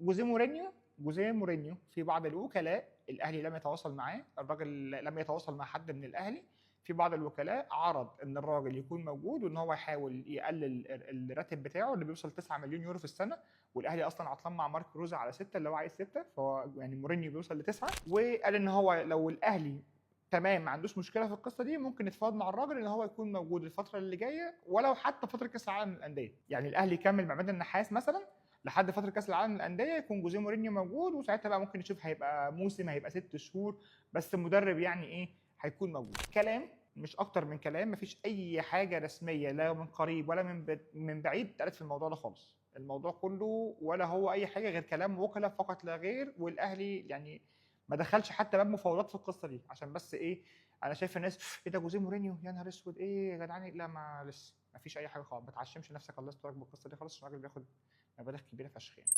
جوزيه مورينيو في بعض الوكلاء الاهلي لم يتواصل معاه، الراجل لم يتواصل مع حد من الاهلي. في بعض الوكلاء عرض ان الراجل يكون موجود وان هو يحاول يقلل الراتب بتاعه اللي بيوصل 9 مليون يورو في السنه، والاهلي اصلا عطلان مع مارك روزا على 6 اللي هو عايز 6، فهو يعني مورينيو بيوصل لتسعه. وقال ان هو لو الاهلي تمام ما عندوش مشكله في القصه دي ممكن يتفاوض مع الراجل ان هو يكون موجود الفتره اللي جايه ولو حتى فتره كاس العالم للانديه. يعني الاهلي يكمل مع عماد النحاس مثلا لحد فتره كاس العالم للانديه، يكون جوزيه مورينيو موجود، وساعتها بقى ممكن نشوف هيبقى موسم هيبقى 6 شهور بس مدرب يعني ايه هيكون موجود. كلام مش اكتر من كلام، مفيش اي حاجه رسميه لا من قريب ولا من بعيد اتقالت في الموضوع ده خالص. الموضوع كله ولا هو اي حاجه غير كلام وكلاء فقط لا غير، والاهلي يعني ما دخلش حتى باب مفاوضات في القصه دي عشان بس ايه. انا شايف الناس ايه ده جوزيه مورينيو يا نهار اسود ايه يا جدعان، لا ما لسه ما فيش اي حاجه خالص، ما تعشمش نفسك الله يسترك بالقصه دي خالص عشان الراجل بياخد مبالغ كبيره فشخ يعني.